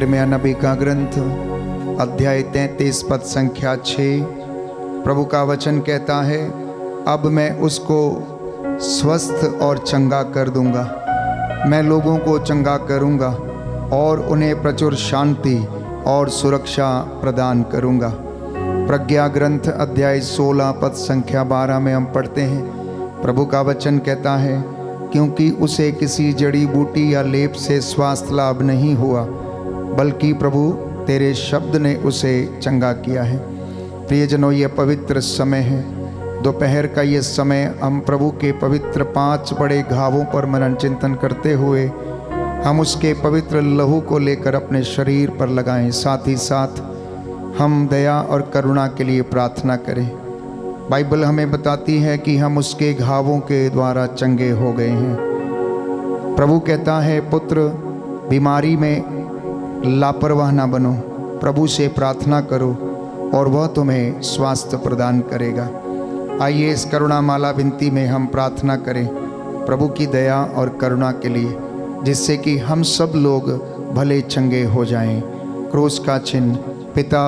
यिर्मयाह नबी का ग्रंथ अध्याय 33 पद संख्या 6। प्रभु का वचन कहता है, अब मैं उसको स्वस्थ और चंगा कर दूंगा। मैं लोगों को चंगा करूंगा और उन्हें प्रचुर शांति और सुरक्षा प्रदान करूंगा। प्रज्ञा ग्रंथ अध्याय 16 पद संख्या 12 में हम पढ़ते हैं, प्रभु का वचन कहता है, क्योंकि उसे किसी जड़ी बूटी या लेप से स्वास्थ्य लाभ नहीं हुआ, बल्कि प्रभु तेरे शब्द ने उसे चंगा किया है। प्रियजनों, ये पवित्र समय है, दोपहर का ये समय हम प्रभु के पवित्र 5 बड़े घावों पर मनन चिंतन करते हुए हम उसके पवित्र लहू को लेकर अपने शरीर पर लगाएं। साथ ही साथ हम दया और करुणा के लिए प्रार्थना करें। बाइबल हमें बताती है कि हम उसके घावों के द्वारा चंगे हो गए हैं। प्रभु कहता है, पुत्र बीमारी में लापरवाह ना बनो, प्रभु से प्रार्थना करो और वह तुम्हें स्वास्थ्य प्रदान करेगा। आइए इस करुणा माला विनती में हम प्रार्थना करें प्रभु की दया और करुणा के लिए, जिससे कि हम सब लोग भले चंगे हो जाएं। क्रूस का चिन्ह पिता,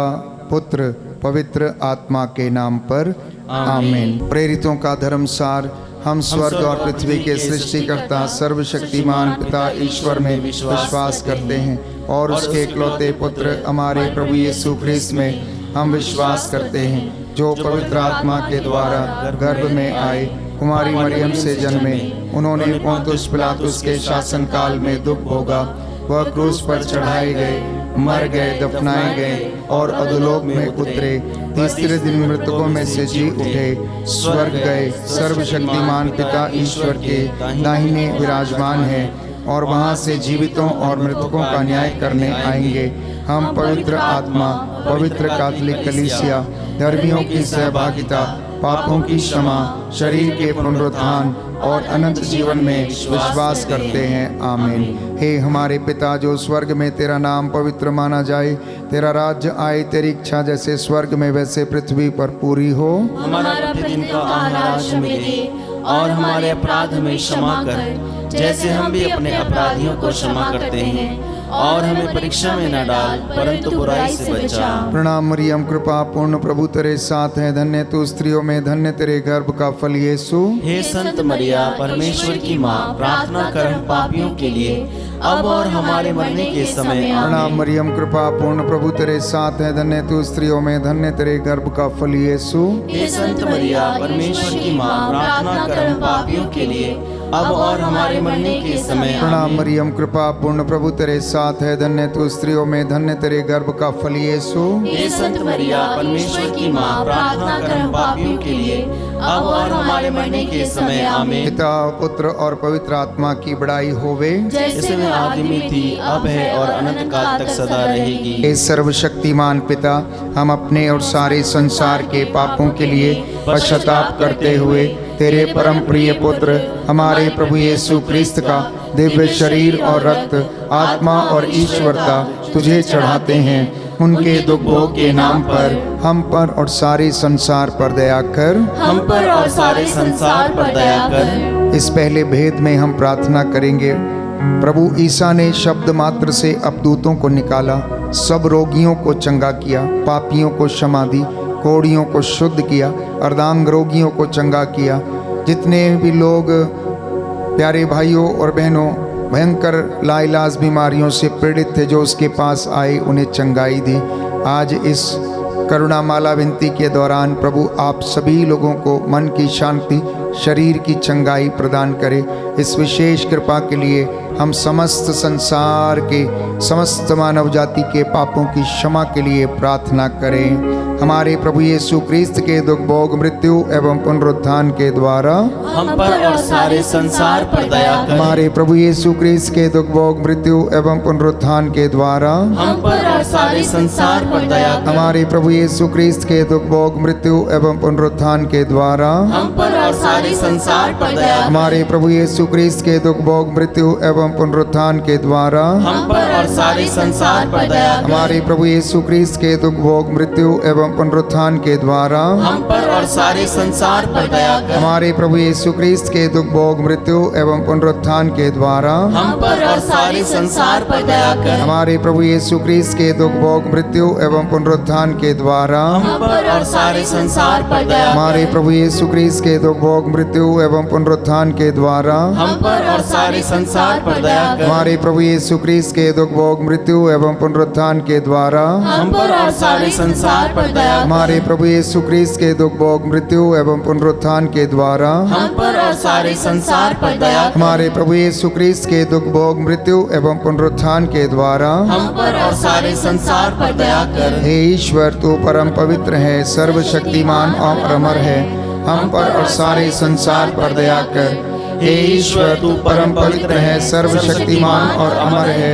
पुत्र, पवित्र आत्मा के नाम पर आमीन। प्रेरितों का धर्मसार। हम स्वर्ग और पृथ्वी के सृष्टिकर्ता सर्वशक्तिमान पिता ईश्वर में विश्वास करते हैं और उसके इकलौते पुत्र हमारे प्रभु यीशु ख्रीस्त में हम विश्वास करते हैं, जो पवित्र आत्मा के द्वारा गर्भ में आए, कुमारी मरियम से जन्मे, उन्होंने पोंतुस पिलातुस के शासन काल में दुख भोगा, वह क्रूस पर चढ़ाए गए, मर गए, दफनाए गए और अधोलोक में उतरे, तीसरे दिन मृतकों में से जी उठे, स्वर्ग गए, सर्वशक्तिमान पिता ईश्वर के दाहिने विराजमान है और वहाँ से जीवितों और मृतकों का न्याय करने आएंगे। हम पवित्र आत्मा, पवित्र कैथोलिक कलीसिया, धर्मियों की सहभागिता, पापों की क्षमा, शरीर के पुनरुत्थान और अनंत जीवन में विश्वास करते हैं। आमीन। हे हमारे पिता जो स्वर्ग में, तेरा नाम पवित्र माना जाए, तेरा राज्य आए, तेरी इच्छा जैसे स्वर्ग में वैसे पृथ्वी पर पूरी हो। हमारा प्रतिदिन का आहार आज हमें दे और हमारे अपराध हमें क्षमा कर, जैसे हम भी अपने अपराधियों को क्षमा करते हैं, और हमें परीक्षा में न डाल, परंतु बुराई से बचा। प्रणाम मरियम, कृपा पूर्ण प्रभु तेरे साथ है, धन्य तू स्त्रियों में, धन्य तेरे गर्भ का फल यीशु। हे संत मरिया, परमेश्वर की माँ, प्रार्थना कर हम पापियों के लिए, अब और हमारे मरने के समय। प्रणाम मरियम, कृपा पूर्ण प्रभु तेरे साथ है, धन्य तू स्त्रियों में, धन्य तेरे गर्भ का फल यीशु। हे संत मरिया, परमेश्वर की माँ, प्रार्थना कर हम पापियों के लिए, अब और हमारे मरने के समय। प्रणाम मरियम, कृपा पूर्ण प्रभु तेरे साथ है, धन्य तू स्त्रियों में, धन्य तेरे गर्भ का फल यीशु। हे संत मरिया, परमेश्वर की माँ, प्रार्थना कर हम पापियों के लिए, अब और हमारे मरने के समय। आमीन। पिता, पुत्र और पवित्र आत्मा की बड़ाई होवे, जैसे में आदि में थी, अब है और अनंत काल तक सदा रहेगी। हे सर्वशक्तिमान पिता, हम अपने और सारे संसार के पापों के लिए पश्चाताप करते हुए तेरे परम प्रिय पुत्र हमारे प्रभु यीशु ख्रीस्त का दिव्य शरीर और रक्त, आत्मा और ईश्वरता तुझे चढ़ाते हैं। उनके दुख भोग के नाम पर हम पर और सारे संसार पर दया कर। हम पर और सारे संसार पर दया कर। इस पहले भेद में हम प्रार्थना करेंगे। प्रभु ईसा ने शब्द मात्र से अपदूतों को निकाला, सब रोगियों को चंगा किया, पापियों को क्षमा दी, कोढ़ियों को शुद्ध किया, अर्धांग रोगियों को चंगा किया। जितने भी लोग प्यारे भाइयों और बहनों भयंकर लाइलाज बीमारियों से पीड़ित थे, जो उसके पास आए, उन्हें चंगाई दी। आज इस करुणा माला विनती के दौरान प्रभु आप सभी लोगों को मन की शांति, शरीर की चंगाई प्रदान करे। इस विशेष कृपा के लिए हम समस्त संसार के, समस्त मानव जाति के पापों की क्षमा के लिए प्रार्थना करें। हमारे प्रभु यीशु ख्रीस्त के दुख भोग, मृत्यु एवं पुनरुत्थान के द्वारा हम पर और सारे संसार पर दया कर। हमारे प्रभु यीशु ख्रीस्त के दुख भोग, मृत्यु एवं पुनरुत्थान के द्वारा हम पर और सारे संसार पर दया कर। हमारे प्रभु यीशु ख्रीस्त के दुख भोग, मृत्यु एवं पुनरुत्थान के द्वारा हम पर और सारे संसार पर दया कर। हमारे प्रभु यीशु क्रिस्त के दुख भोग मृत्यु एवं पुनरुत्थान के द्वारा हम पर और सारे संसार पर दया कर। हमारे प्रभु यीशु क्रिस्त के दुख भोग मृत्यु एवं पुनरुत्थान के द्वारा हम पर और सारे संसार पर दया कर। हमारे प्रभु यीशु क्रिस्त के दुख भोग मृत्यु एवं पुनरुत्थान के द्वारा हम पर और सारे संसार पर दया कर। हमारे प्रभु यीशु क्रिस्त के दुख भोग मृत्यु एवं पुनरुत्थान के द्वारा हम पर और सारे संसार पर दया कर। हमारे प्रभु यीशु क्रिस्त के दुख भोग मृत्यु एवं पुनरुत्थान के द्वारा हम पर और सारे संसार पर दया कर। हमारे प्रभु यीशु क्रिस्त के दुख भोग मृत्यु एवं पुनरुत्थान के द्वारा हम पर और सारे संसार पर दया कर। हमारे प्रभु यीशु क्रिस्त के दुख भोग मृत्यु एवं पुनरुत्थान के द्वारा हम पर और सारे संसार पर दया कर। हमारे प्रभु यीशु क्रिस्त के दुख भोग मृत्यु एवं पुनरुत्थान के द्वारा हम पर और सारे संसार पर दया कर। हे ईश्वर, तू परम पवित्र है, सर्वशक्तिमान और अमर है, हम पर और सारे संसार पर दया कर। हे ईश्वर, तू परम पवित्र है, सर्वशक्तिमान और अमर है,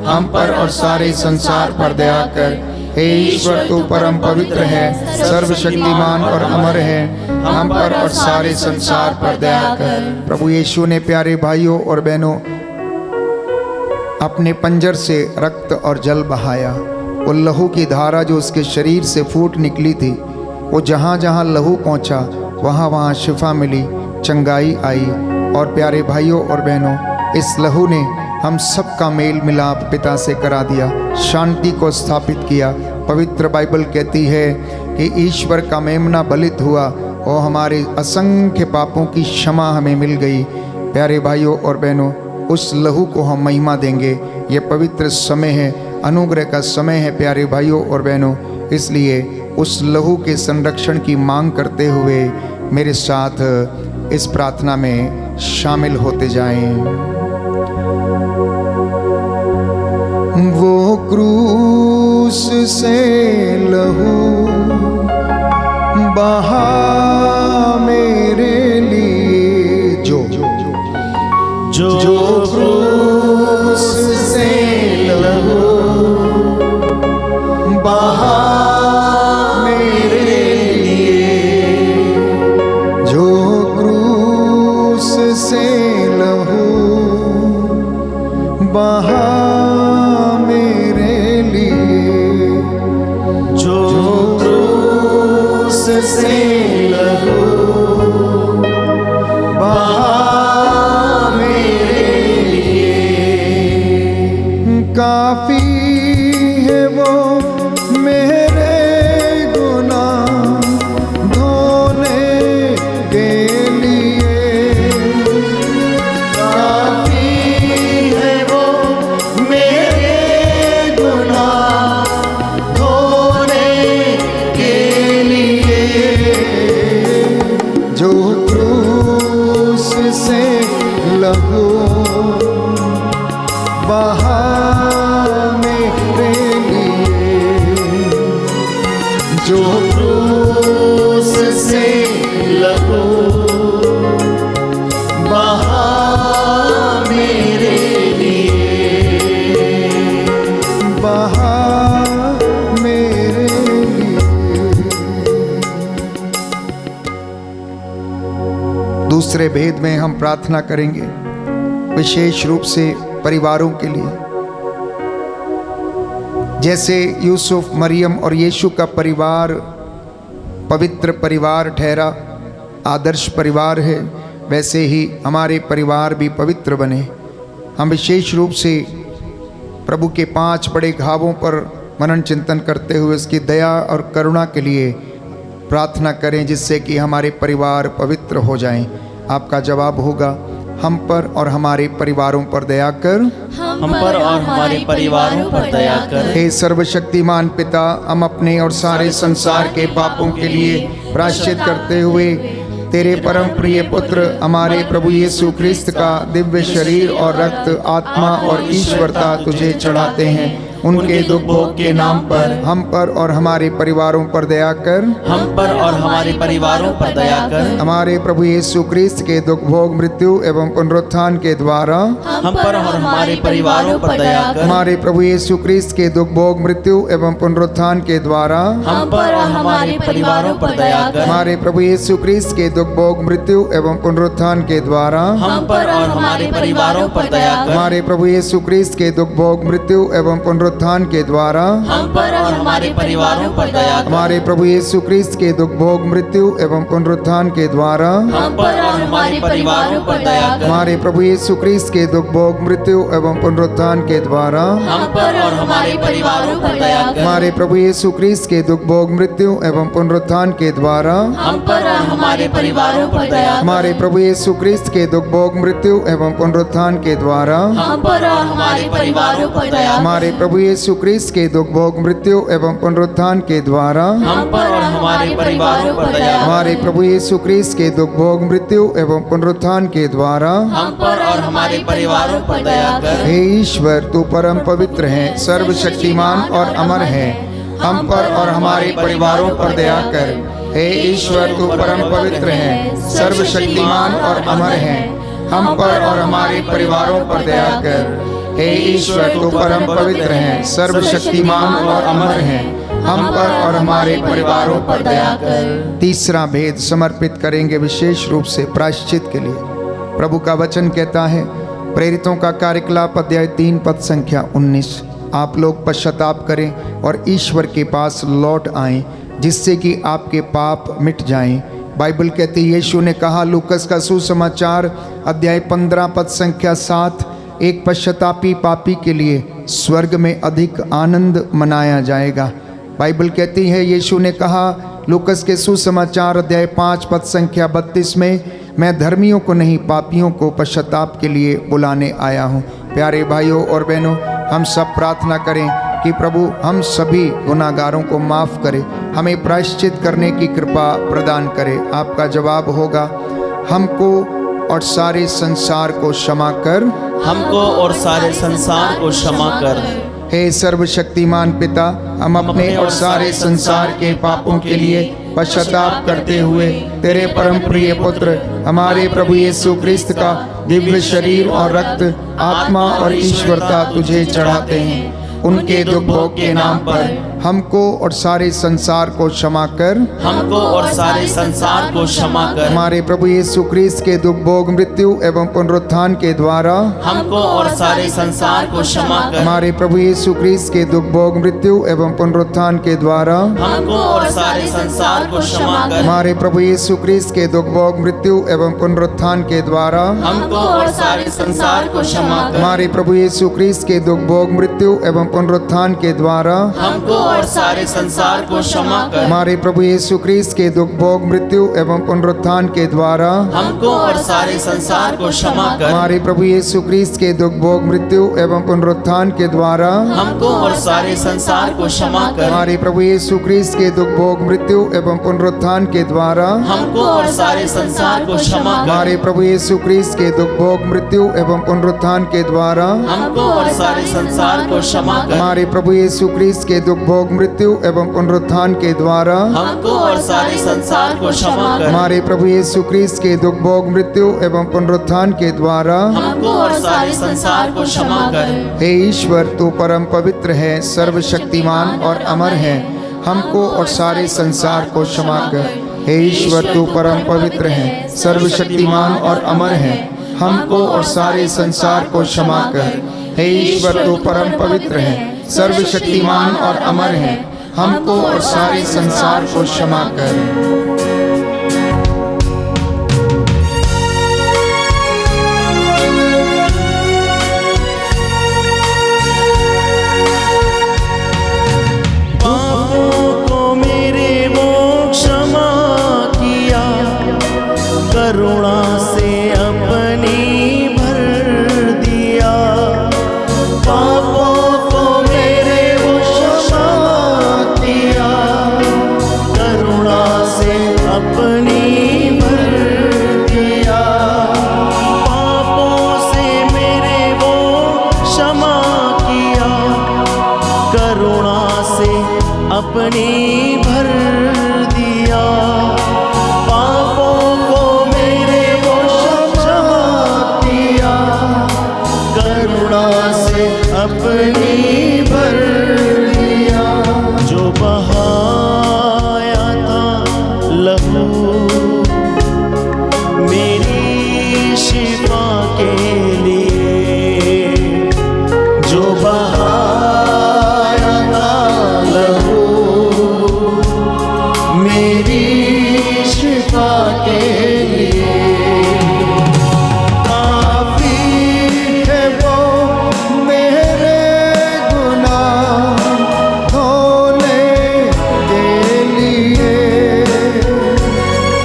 हम पर और सारे संसार पर दया कर। हे ईश्वर, तू परम पवित्र है, सर्वशक्तिमान और अमर है, हम पर और सारे संसार पर दया कर। प्रभु यीशु ने प्यारे भाइयों और बहनों अपने पंजर से रक्त और जल बहाया। वो लहू की धारा जो उसके शरीर से फूट निकली थी, वो जहाँ जहाँ लहू पहुँचा वहाँ वहाँ शिफा मिली, चंगाई आई। और प्यारे भाइयों और बहनों, इस लहू ने हम सबका मेल मिलाप पिता से करा दिया, शांति को स्थापित किया। पवित्र बाइबल कहती है कि ईश्वर का मेमना बलित हुआ और हमारे असंख्य पापों की क्षमा हमें मिल गई। प्यारे भाइयों और बहनों, उस लहू को हम महिमा देंगे। ये पवित्र समय है, अनुग्रह का समय है प्यारे भाइयों और बहनों। इसलिए उस लहू के संरक्षण की मांग करते हुए मेरे साथ इस प्रार्थना में शामिल होते जाएं। वो क्रूस से लहू बहा मेरे लिए, जो क्रूस से लहू बहा मेरे लिए, जो क्रूस से लहू बहा मेरे लिए, जो क्रूस से लहू बहा मेरे लिए, काफी है वो मेरे गुनाह धोने के लिए, काफी है वो मेरे गुनाह धोने के लिए, जो क्रूस से लहू बहा मेरे लिए, जो क्रूस से लहू बहा मेरे लिए, बहा मेरे लिए। दूसरे भेद में हम प्रार्थना करेंगे विशेष रूप से परिवारों के लिए। जैसे यूसुफ, मरियम और यीशु का परिवार पवित्र परिवार ठहरा, आदर्श परिवार है, वैसे ही हमारे परिवार भी पवित्र बने। हम विशेष रूप से प्रभु के 5 बड़े घावों पर मनन चिंतन करते हुए उसकी दया और करुणा के लिए प्रार्थना करें, जिससे कि हमारे परिवार पवित्र हो जाएं। आपका जवाब होगा, हम पर और हमारे परिवारों पर दया कर, हम पर और हमारे परिवारों पर दया कर। हे सर्वशक्तिमान पिता, हम अपने और सारे संसार के पापों के लिए प्रायश्चित करते हुए तेरे परम प्रिय पुत्र हमारे प्रभु यीशु क्रिस्त का दिव्य शरीर और रक्त, आत्मा और ईश्वरता तुझे चढ़ाते हैं। उनके दुख भोग के नाम पर हम पर और हमारे परिवारों पर दया कर। हम पर और हमारे परिवारों पर दया कर। हमारे प्रभु यीशु क्रिस्त के दुख भोग मृत्यु एवं पुनरुत्थान के द्वारा हम पर और हमारे परिवारों पर दया कर। हमारे प्रभु यीशु क्रिस्त के दुख भोग मृत्यु एवं पुनरुत्थान के द्वारा हम पर और हमारे परिवारों पर दया कर। हमारे प्रभु यीशु क्रिस्त के दुख भोग मृत्यु एवं पुनरुत्थान के द्वारा हम पर और हमारे परिवारों पर दया कर। हमारे प्रभु यीशु क्रिस्त के दुख भोग मृत्यु एवं पुनरुत्थान के द्वारा हम पर और हमारे परिवारों पर दया कर। हमारे प्रभु यीशु क्रिस्त के दुख भोग मृत्यु एवं पुनरुत्थान के द्वारा हम पर और हमारे परिवारों पर दया कर। हमारे प्रभु यीशु क्रिस्त के दुख भोग मृत्यु एवं पुनरुत्थान के द्वारा हम पर और हमारे परिवारों पर दया कर। हमारे प्रभु यीशु क्रिस्त के दुख भोग मृत्यु एवं पुनरुत्थान के द्वारा हम पर और हमारे परिवारों पर दया कर। हमारे प्रभु यीशु क्रिस्त के दुख भोग मृत्यु एवं पुनरुत्थान के द्वारा हम पर और हमारे परिवारों पर दया कर। हमारे प्रभु यीशु क्रिस्त के दुख भोग मृत्यु एवं पुनरुत्थान के द्वारा हम पर और हमारे परिवारों पर दया कर। हमारे प्रभु यीशु क्रिस्त के दुख भोग मृत्यु एवं पुनरुत्थान के द्वारा हम पर और हमारे परिवारों पर दया कर। हे ईश्वर, तू परम पवित्र है, सर्वशक्तिमान और अमर है। हम पर और हमारे परिवारों पर दया कर। हे ईश्वर, तू परम पवित्र है, सर्वशक्तिमान और अमर है। हम पर और हमारे परिवारों पर दया कर। हे ईश्वर, तू परम पवित्र है, सर्वशक्तिमान और अमर है। हम पर और हमारे परिवारों पर दया कर। तीसरा भेद समर्पित करेंगे विशेष रूप से प्रायश्चित के लिए। प्रभु का वचन कहता है, प्रेरितों का कार्यकलाप अध्याय 3 पद संख्या 19, आप लोग पश्चाताप करें और ईश्वर के पास लौट आएं, जिससे कि आपके पाप मिट जाएं। बाइबल कहती है, यीशु ने कहा, लूकस का सुसमाचार अध्याय 15 पद संख्या 7, एक पश्चातापी पापी के लिए स्वर्ग में अधिक आनंद मनाया जाएगा। बाइबल कहती है, यीशु ने कहा लूकस के सुसमाचार अध्याय 5 पद संख्या 32 में, मैं धर्मियों को नहीं पापियों को पश्चाताप के लिए बुलाने आया हूँ। प्यारे भाइयों और बहनों, हम सब प्रार्थना करें कि प्रभु हम सभी गुनाहगारों को माफ़ करे, हमें प्रायश्चित करने की कृपा प्रदान करे। आपका जवाब होगा, हमको और सारे संसार को क्षमा कर। हमको और सारे संसार को क्षमा कर। हे सर्वशक्तिमान पिता, हम अपने और सारे संसार के पापों के लिए पश्चाताप करते हुए तेरे परम प्रिय पुत्र हमारे प्रभु यीशु क्रिस्त का दिव्य शरीर और रक्त, आत्मा और ईश्वरता तुझे चढ़ाते हैं। उनके दुख भोग के नाम पर हमको और सारे संसार को क्षमा कर। हमको और सारे संसार को क्षमा कर। हमारे प्रभु यीशु क्रिस्त के दुख भोग मृत्यु एवं पुनरुत्थान के द्वारा हमको और सारे संसार को क्षमा कर। हमारे प्रभु यीशु क्रिस्त के दुख भोग मृत्यु एवं पुनरुत्थान के द्वारा हमको और सारे संसार को क्षमा कर। हमारे प्रभु यीशु क्रिस्त के दुख भोग मृत्यु एवं पुनरुत्थान के द्वारा हमको और सारे संसार को क्षमा कर। हमारे प्रभु यीशु क्रिस्त के दुख भोग मृत्यु एवं पुनरुत्थान के द्वारा हमको और सारे संसार को क्षमा कर। हमारे प्रभु यीशु क्रिस्त के दुख भोग मृत्यु एवं पुनरुत्थान के द्वारा हमको और सारे संसार को क्षमा कर। हमारे प्रभु यीशु क्रिस्त के दुख भोग मृत्यु एवं पुनरुत्थान के द्वारा हमको और सारे संसार को क्षमा कर। हमारे प्रभु यीशु क्रिस्त के दुख भोग मृत्यु एवं पुनरुत्थान के द्वारा हमको और सारे संसार को क्षमा कर। हमारे प्रभु यीशु क्रिस्त के दुख भोग मृत्यु एवं पुनरुत्थान के द्वारा हमको और सारे संसार को क्षमा कर। हमारे प्रभु यीशु क्रिस्त के दुख भोग मृत्यु एवं पुनरुत्थान के द्वारा हमको और सारे संसार को क्षमा कर। हमारे प्रभु यीशु क्रिस्त के दुख भोग मृत्यु एवं पुनरुत्थान के द्वारा हमको और सारे संसार को क्षमा कर। हे ईश्वर, तू परम पवित्र है, सर्वशक्तिमान और अमर है। हमको और सारे संसार को क्षमा कर। हे ईश्वर, तू परम पवित्र है, सर्वशक्तिमान और अमर है। हमको और सारे संसार को क्षमा कर। हे ईश्वर, तू परम पवित्र है, सर्वशक्तिमान और अमर है। हमको और सारे संसार को क्षमा कर। करुणा से अपनी भर दिया, पापों को मेरे वो क्षमा किया। करुणा से अपनी भर दिया, पापों को मेरे वो क्षमा किया, करुणा से अपनी भर दिया। जो बहाया था लहू मेरी शिफा के लिए, जो बहाया था लहू मेरी शिफा के लिए, काफी है वो मेरे गुनाह धोने के लिए,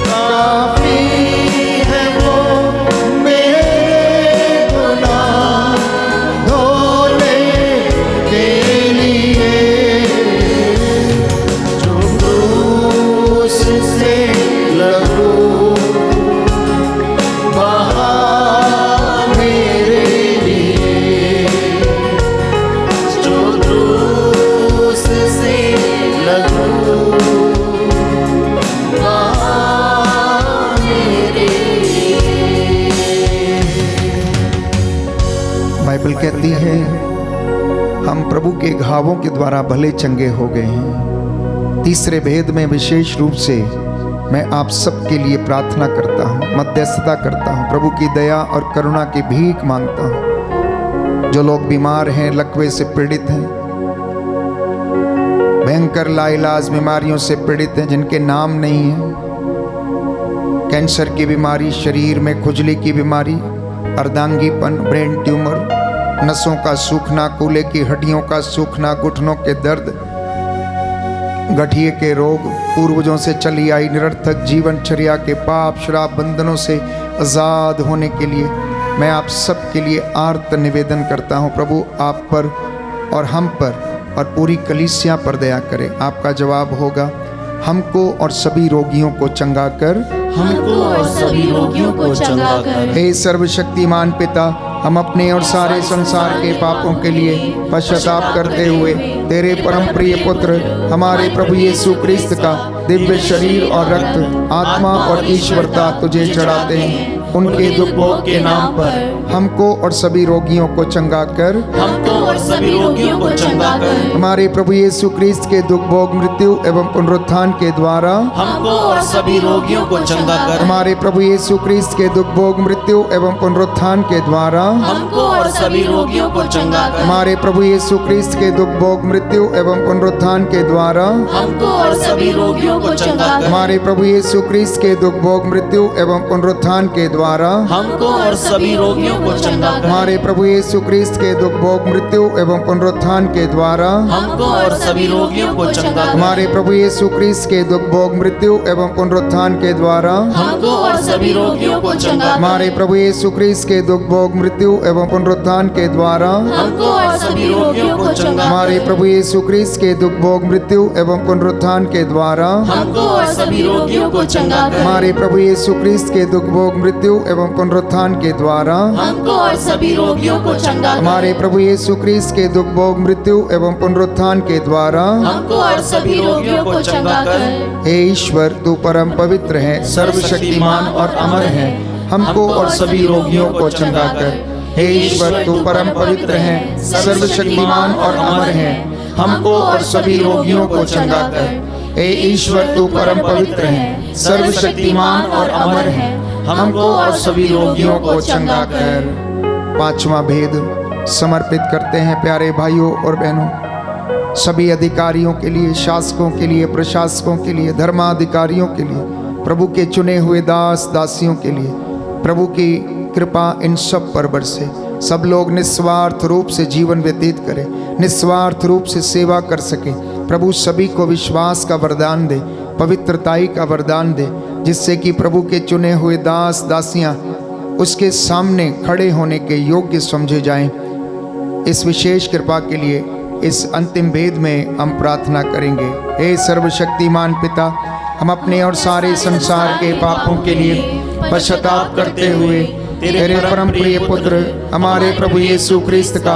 काफी है वो मेरे गुनाह धोने के लिए, जो क्रूस से लहू बहा मेरे लिए, जो क्रूस से लहू बहा मेरे लिए। बाइबल कहती है हम प्रभु के घावों के द्वारा भले चंगे हो गए हैं। तीसरे भेद में विशेष रूप से मैं आप सबके लिए प्रार्थना करता हूँ, मध्यस्थता करता हूँ, प्रभु की दया और करुणा की भीख मांगता हूँ। जो लोग बीमार हैं, लकवे से पीड़ित हैं, भयंकर लाइलाज बीमारियों से पीड़ित हैं, जिनके नाम नहीं है, कैंसर की बीमारी, शरीर में खुजली की बीमारी, अर्धांगीपन, ब्रेन ट्यूमर, नसों का सूखना, कूल्हे की हड्डियों का सूखना, घुटनों के दर्द, गठिए के रोग, पूर्वजों से चली आई निरर्थक जीवनचर्या के पाप श्राप बंधनों से आज़ाद होने के लिए मैं आप सब के लिए आर्त निवेदन करता हूँ। प्रभु आप पर और हम पर और पूरी कलीसिया पर दया करें। आपका जवाब होगा, हमको और सभी रोगियों को चंगा कर, हमको और सभी रोगियों को चंगा कर। हे सर्वशक्तिमान पिता, हम अपने और सारे संसार के पापों के लिए पश्चाताप करते हुए तेरे परम प्रिय पुत्र हमारे प्रभु यीशु क्रिस्त का दिव्य शरीर और रक्त, आत्मा और ईश्वरता तुझे चढ़ाते हैं। उनके दुख भोग के नाम पर हमको और सभी रोगियों को चंगा कर, हमको और सभी रोगियों को चंगा कर। हमारे प्रभु यीशु क्रिस्त के दुख भोग मृत्यु एवं पुनरुत्थान के द्वारा हमको और सभी रोगियों को चंगा कर। हमारे प्रभु यीशु क्रिस्त के दुख भोग मृत्यु एवं पुनरुत्थान के द्वारा हमको और सभी रोगियों को चंगा कर। हमारे प्रभु यीशु क्रिस्त के दुख भोग मृत्यु एवं पुनरुत्थान के द्वारा हमको और सभी रोगियों को चंगा कर। हमारे प्रभु यीशु क्रिस्त के दुख भोग मृत्यु एवं पुनरुत्थान के द्वारा हमको और सभी रोगियों को चंगा कर। हमारे प्रभु यीशु क्रिस्त के दुख भोग मृत्यु एवं पुनरुत्थान के द्वारा हमको और सभी रोगियों को चंगा कर। हमारे प्रभु यीशु क्रिस्त के दुख भोग मृत्यु एवं पुनरुत्थान के द्वारा हमको और सभी रोगियों को चंगा कर। हमारे प्रभु यीशु क्रिस्त के दुख भोग मृत्यु एवं पुनरुत्थान के द्वारा हमको और सभी रोगियों को चंगा कर। हमारे प्रभु यीशु क्रिस्त के दुख भोग मृत्यु एवं पुनरुत्थान के द्वारा हमको और सभी रोगियों को चंगा कर। हमारे प्रभु यीशु क्रिस्त के दुख भोग मृत्यु एवं पुनरुत्थान के द्वारा हमको और सभी रोगियों को चंगा कर। हमारे प्रभु यीशु क्रिस्त के दुख भोग मृत्यु एवं पुनरुत्थान के द्वारा हमको और सभी रोगियों को चंगा कर। हे ईश्वर, तू परम पवित्र है, सर्वशक्तिमान और अमर है, हमको और सभी रोगियों को चंगा कर। हे ईश्वर, तू परम पवित्र है, सर्वशक्तिमान और अमर है, हमको और सभी रोगियों को चंगा कर। हे ईश्वर, तू परम पवित्र है, सर्वशक्तिमान और अमर है, हमको और सभी रोगियों को चंगा कर। पांचवा भेद समर्पित करते हैं प्यारे भाइयों और बहनों, सभी अधिकारियों के लिए, शासकों के लिए, प्रशासकों के लिए, धर्माधिकारियों के लिए, प्रभु के चुने हुए दास दासियों के लिए प्रभु की कृपा इन सब पर बरसे। सब लोग निस्वार्थ रूप से जीवन व्यतीत करें, निस्वार्थ रूप से सेवा कर सके। प्रभु सभी को विश्वास का वरदान दे, पवित्रताई का वरदान दे, जिससे कि प्रभु के चुने हुए दास दासियां उसके सामने खड़े होने के योग्य समझे जाएं। इस विशेष कृपा के लिए इस अंतिम भेद में हम प्रार्थना करेंगे। हे सर्वशक्तिमान पिता, हम अपने और सारे संसार के पापों के लिए पश्चाताप करते हुए तेरे परम प्रिय पुत्र हमारे प्रभु यीशु क्रिस्त का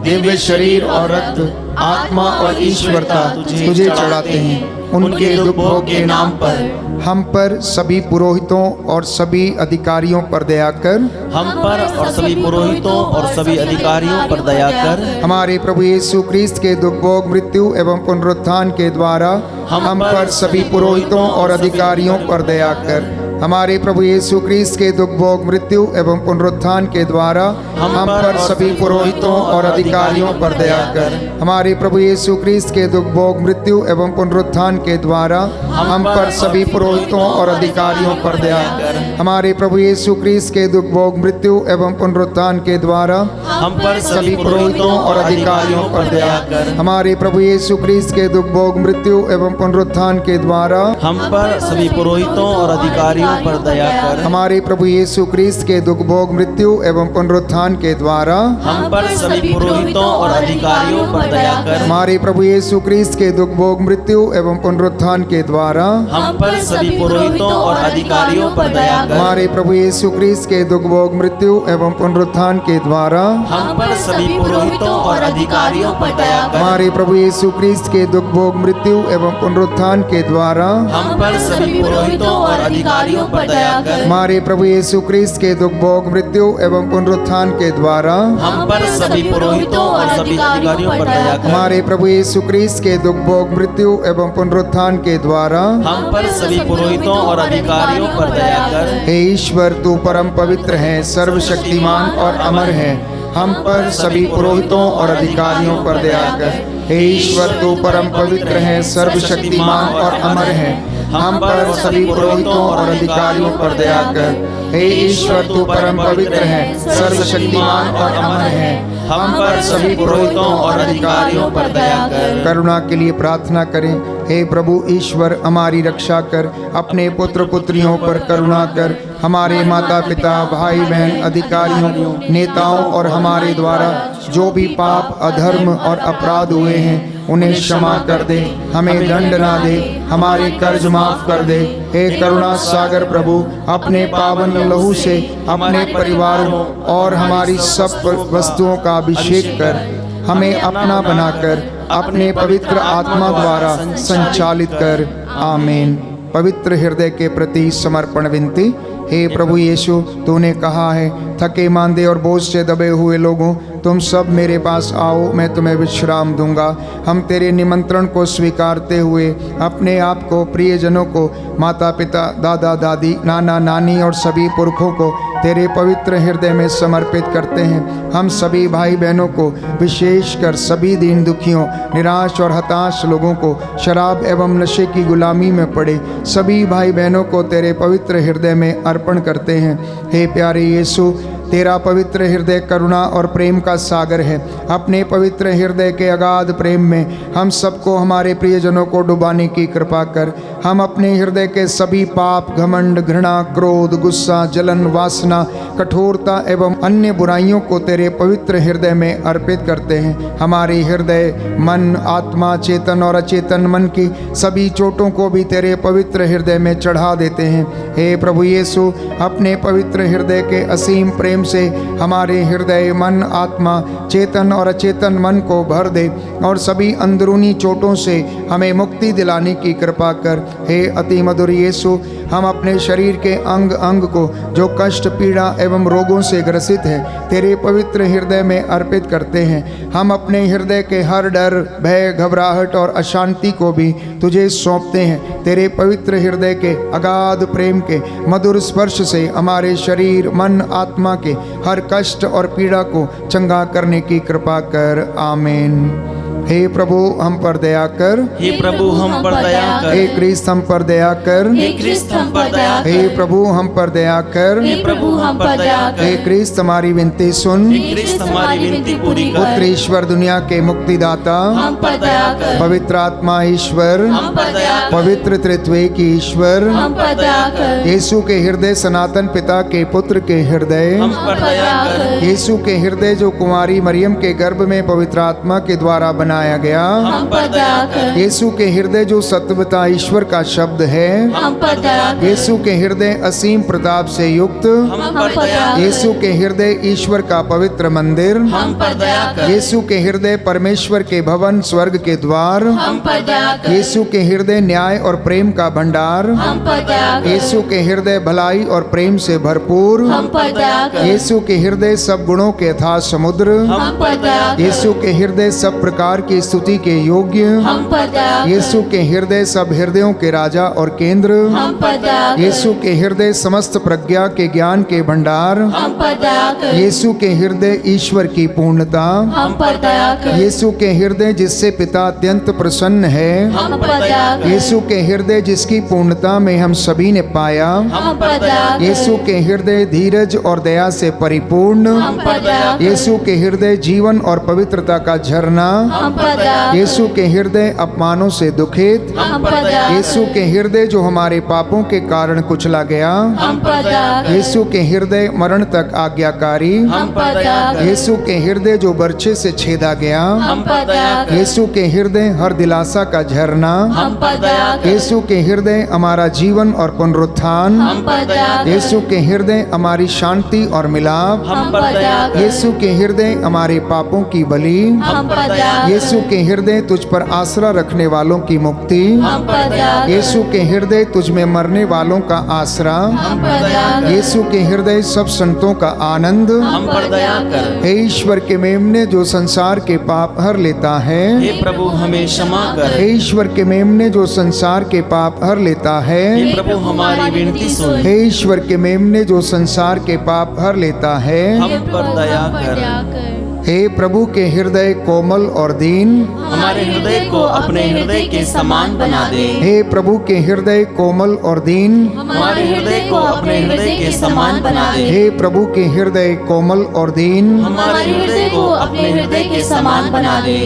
दिव्य शरीर और रक्त, आत्मा और ईश्वरता तुझे चढ़ाते हैं। उनके दुख भोग के नाम पर हम पर, सभी पुरोहितों और सभी अधिकारियों पर दया कर। हम पर और सभी पुरोहितों और सभी अधिकारियों पर दया कर। हमारे प्रभु यीशु क्रिस्त के दुख भोग, मृत्यु एवं पुनरुत्थान के द्वारा हम पर, सभी पुरोहितों और अधिकारियों पर दया कर। हमारे प्रभु यीशु क्रिस्त के दुख भोग, मृत्यु एवं पुनरुत्थान के द्वारा हम पर, सभी पुरोहितों और अधिकारियों पर दया कर। हमारे प्रभु यीशु क्रिस्त के दुख भोग, मृत्यु एवं पुनरुत्थान के द्वारा हम पर, सभी पुरोहितों और अधिकारियों पर दया कर। हमारे प्रभु यीशु क्रिस्त के दुख भोग, मृत्यु एवं पुनरुत्थान के द्वारा हम पर, सभी पुरोहितों और अधिकारियों पर दया कर। हमारे प्रभु यीशु क्रिस्त के दुख भोग, मृत्यु एवं पुनरुत्थान के द्वारा हम पर, सभी पुरोहितों और अधिकारियों पर दया कर। हमारे प्रभु यीशु क्रिस्त के दुख भोग, मृत्यु एवं पुनरुत्थान के द्वारा हम पर, सभी पुरोहितों और अधिकारियों पर दया कर। हमारे प्रभु यीशु क्रिस्त के दुख भोग, मृत्यु एवं पुनरुत्थान के द्वारा हम पर, सभी पुरोहितों और अधिकारियों पर दया कर। हमारे प्रभु यीशु क्रिस्त के दुख भोग, मृत्यु एवं पुनरुत्थान के द्वारा हम पर, सभी पुरोहितों और अधिकारियों पर दया कर। हमारे प्रभु यीशु क्रिस्त के दुख भोग, मृत्यु एवं पुनरुत्थान के द्वारा हम पर, सभी पुरोहितों और अधिकारियों पर दया कर। हमारे प्रभु यीशु क्रिस्त के दुख भोग, मृत्यु एवं पुनरुत्थान के द्वारा हम पर, सभी पुरोहितों और सभी अधिकारियों पर दया कर। हमारे प्रभु यीशु क्रिस्त के दुख भोग, मृत्यु एवं पुनरुत्थान के द्वारा हम पर, सभी पुरोहितों और अधिकारियों पर दया कर। हे ईश्वर, तू परम पवित्र है, सर्वशक्तिमान और अमर है। हम पर, सभी पुरोहितों और अधिकारियों पर दया कर। हे ईश्वर, तू परम पवित्र है, सर्वशक्तिमान और अमर है। हम पर, सभी पुरोहितों और अधिकारियों पर दया कर। हे ईश्वर, तू परम पवित्र है, सर्वशक्तिमान और अमर है। हम पर, सभी पुरोहितों और अधिकारियों पर दया कर। करुणा के लिए प्रार्थना करें। हे प्रभु ईश्वर, हमारी रक्षा कर, अपने पुत्र पुत्रियों पर करुणा कर। हमारे माता पिता, भाई बहन, अधिकारियों, नेताओं और हमारे द्वारा जो भी पाप, अधर्म और अपराध हुए हैं उन्हें क्षमा कर दे, हमें दंड ना दे, हमारे कर्ज माफ कर दे। हे करुणा सागर प्रभु, अपने पावन लहू से अपने परिवारों और हमारी सब वस्तुओं का अभिषेक कर, हमें अपना बनाकर अपने पवित्र आत्मा द्वारा संचालित कर। आमीन। पवित्र हृदय के प्रति समर्पण विनती। हे प्रभु यीशु, तूने कहा है, थके मांदे और बोझ से दबे हुए लोगों, तुम सब मेरे पास आओ, मैं तुम्हें विश्राम दूंगा। हम तेरे निमंत्रण को स्वीकारते हुए अपने आप को, प्रियजनों को, माता पिता, दादा दादी, नाना नानी और सभी पुरखों को तेरे पवित्र हृदय में समर्पित करते हैं। हम सभी भाई बहनों को, विशेषकर सभी दीन दुखियों, निराश और हताश लोगों को, शराब एवं नशे की गुलामी में पड़े सभी भाई बहनों को तेरे पवित्र हृदय में अर्पण करते हैं। हे प्यारे यीशु, तेरा पवित्र हृदय करुणा और प्रेम का सागर है। अपने पवित्र हृदय के अगाध प्रेम में हम सबको, हमारे प्रियजनों को डुबाने की कृपा कर। हम अपने हृदय के सभी पाप, घमंड, घृणा, क्रोध, गुस्सा, जलन, वासना, कठोरता एवं अन्य बुराइयों को तेरे पवित्र हृदय में अर्पित करते हैं। हमारे हृदय, मन, आत्मा, चेतन और अचेतन मन की सभी चोटों को भी तेरे पवित्र हृदय में चढ़ा देते हैं। हे प्रभु यीशु, अपने पवित्र हृदय के असीम प्रेम से हमारे हृदय, मन, आत्मा, चेतन और अचेतन मन को भर दे और सभी अंदरूनी चोटों से हमें मुक्ति दिलाने की कृपा कर। हे अति मधुर यीशु, हम अपने शरीर के अंग अंग को जो कष्ट, पीड़ा एवं रोगों से ग्रसित है तेरे पवित्र हृदय में अर्पित करते हैं। हम अपने हृदय के हर डर, भय, घबराहट और अशांति को भी तुझे सौंपते हैं। तेरे पवित्र हृदय के अगाध प्रेम के मधुर स्पर्श से हमारे शरीर, मन, आत्मा के हर कष्ट और पीड़ा को चंगा करने की कृपा कर। आमीन। हे प्रभु, हम पर दया कर। हे प्रभु, हम पर दया कर। हे क्रिस्त, हम पर दया कर। हे क्रिस्त, हम पर दया कर। हे प्रभु, हम पर दया कर। हे प्रभु, हम पर दया कर। हे क्रिस्त, हमारी विनती सुन। हे क्रिस्त, हमारी विनती पूरी कर। पुत्र ईश्वर, दुनिया के मुक्तिदाता, हम पर दया कर। पवित्र आत्मा ईश्वर, हम पर दया कर। पवित्र त्रित्व की ईश्वर, हम पर दया कर। यीशु के हृदय, सनातन पिता के पुत्र के हृदय, हम पर दया कर। यीशु के हृदय जो कुमारी मरियम के गर्भ में पवित्र आत्मा के द्वारा बना बनाया गया। हम पर दया कर। यीशु के हृदय जो सत्वता ईश्वर का शब्द है, हम पर दया कर। यीशु के हृदय असीम प्रताप से युक्त, हम पर दया कर। यीशु के हृदय ईश्वर का पवित्र मंदिर, हम पर दया कर। यीशु के हृदय परमेश्वर के भवन स्वर्ग के द्वार, हम पर दया कर। यीशु के हृदय न्याय और प्रेम का भंडार, हम पर दया कर। यीशु के हृदय भलाई और प्रेम से भरपूर, हम पर दया कर। यीशु के हृदय सब गुणों के अथाह समुद्र, हम पर दया कर। यीशु के हृदय सब प्रकार की स्तुति के योग्य, हम पर दया कर। यीशु के हृदय सब हृदयों के राजा और केंद्र, हम पर दया कर। यीशु के हृदय समस्त प्रज्ञा के ज्ञान के भंडार, हम पर दया कर। यीशु के हृदय ईश्वर की पूर्णता, हम पर दया कर। यीशु के हृदय जिससे पिता अत्यंत प्रसन्न है, हम पर दया कर। यीशु के हृदय जिसकी पूर्णता में हम सभी ने पाया, हम पर दया कर। यीशु के हृदय धीरज और दया से परिपूर्ण, हम पर दया कर। यीशु के हृदय जीवन और पवित्रता का झरना, हम पर दया कर। यीशु के हृदय अपमानों से दुखित, हम पर दया कर। यीशु के हृदय जो हमारे पापों के कारण कुचला गया, हम पर दया कर। यीशु के हृदय मरण तक आज्ञाकारी, हम पर दया कर। यीशु के हृदय जो बर्छे से छेदा गया, हम पर दया कर। यीशु के हृदय हर दिलासा का झरना, हम पर दया कर। यीशु के हृदय हमारा जीवन और पुनरुत्थान, हम पर दया कर। यीशु के हृदय हमारी शांति और मिलाप, हम पर दया कर। यीशु के हृदय हमारे पापों की बलि, हम पर दया कर। यीशु के हृदय तुझ पर आसरा रखने वालों की मुक्ति, हम पर दया कर। यीशु के हृदय तुझ में मरने वालों का आसरा, हम पर दया कर। यीशु के हृदय सब संतों का आनंद, हम पर दया कर। हे ईश्वर के मेमने जो संसार के पाप हर लेता है, हे प्रभु हमें क्षमा कर। हे ईश्वर के मेमने जो संसार के पाप हर लेता है, हे प्रभु हमारी विनती सुन। हे ईश्वर के मेमने जो संसार के पाप हर लेता है, हम पर दया कर। हे प्रभु के हृदय कोमल और दीन, हमारे हृदय को अपने हृदय के समान बना दे। हे प्रभु के हृदय कोमल और दीन, हमारे हृदय को अपने हृदय के समान बना दे। हे प्रभु के हृदय कोमल और दीन। हमारे हृदय को अपने हृदय के समान बना दे।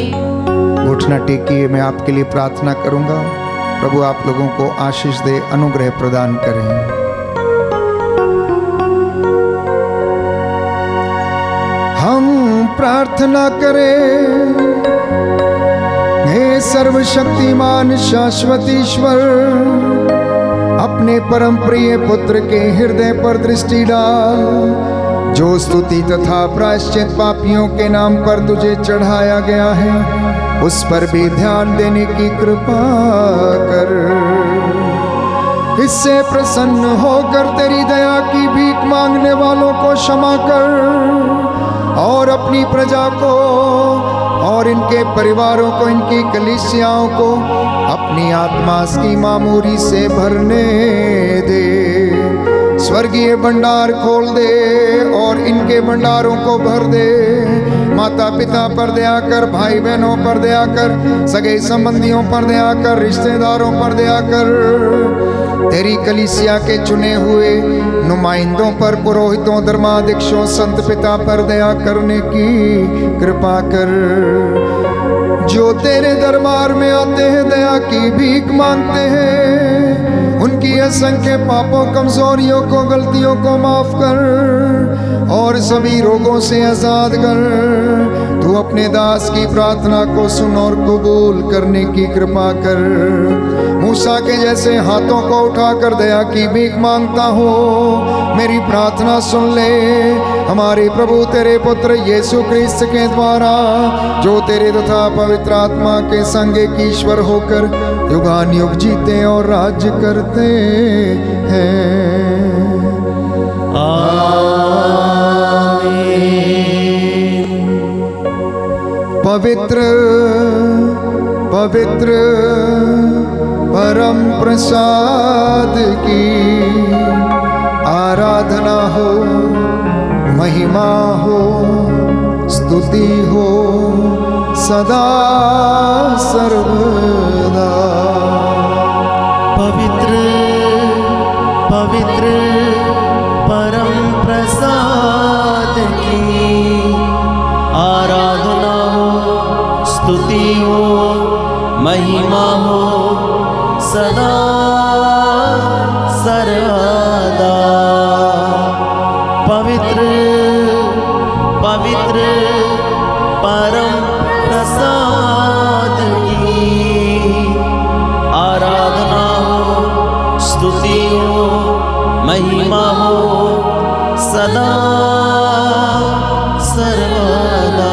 घुटना टेकिए, मैं आपके लिए प्रार्थना करूंगा। प्रभु आप लोगों को आशीष दे, अनुग्रह प्रदान करें। हम प्रार्थना करें, हे सर्वशक्तिमान शाश्वत ईश्वर, अपने परम प्रिय पुत्र के हृदय पर दृष्टि डाल, जो स्तुति तथा प्रायश्चित पापियों के नाम पर तुझे चढ़ाया गया है, उस पर भी ध्यान देने की कृपा कर। इससे प्रसन्न होकर तेरी दया की भीख मांगने वालों को क्षमा कर, और अपनी प्रजा को और इनके परिवारों को, इनकी कलीसियाओं को अपनी आत्मा की मामूरी से भरने दे। स्वर्गीय भंडार खोल दे और इनके भंडारों को भर दे। माता पिता पर दया कर, भाई बहनों पर दया कर, सगे संबंधियों पर दया कर, रिश्तेदारों पर दया कर। तेरी कलीसिया के चुने हुए नुमाइंदों पर, पुरोहितों, धर्माध्यक्षों, संत पिता पर दया करने की कृपा कर। जो तेरे दरबार में आते हैं, दया की भीख मांगते हैं, उनकी असंख्य पापों, कमजोरियों को, गलतियों को माफ कर और सभी रोगों से आजाद कर। तू अपने दास की प्रार्थना को सुन और कबूल करने की कृपा कर। मूसा के जैसे हाथों को उठाकर दया की भीख मांगता हूँ, मेरी प्रार्थना सुन ले। हमारे प्रभु तेरे पुत्र यीशु क्रिस्त के द्वारा, जो तेरे तथा पवित्र आत्मा के संग एक ईश्वर होकर युगान युग जीते और राज्य करते हैं। पवित्र पवित्र परम प्रसाद की आराधना हो, महिमा हो, स्तुति हो सदा सर्वदा। पवित्र पवित्र परम प्रसाद की आराधना हो, स्तुति हो, महिमा हो सदा सर्वदा। पवित्र पवित्र परम प्रसाद महिमा हो सदा सर्वदा।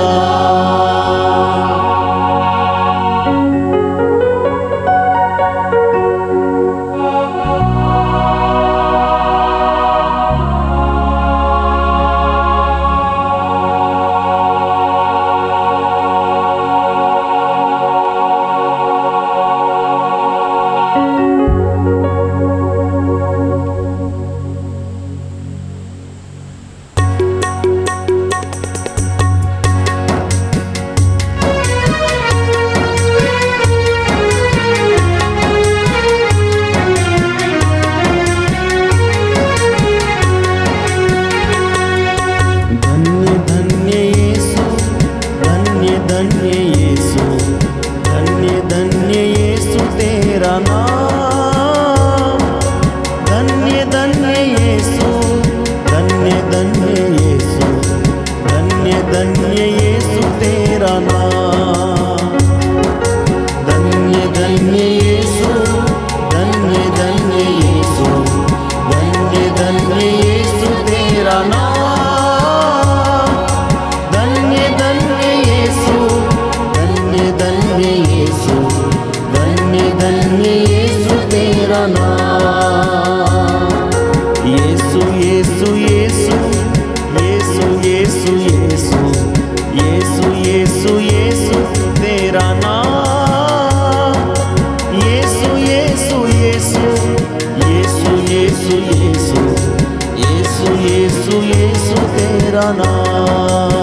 यीशु तेरा नाम।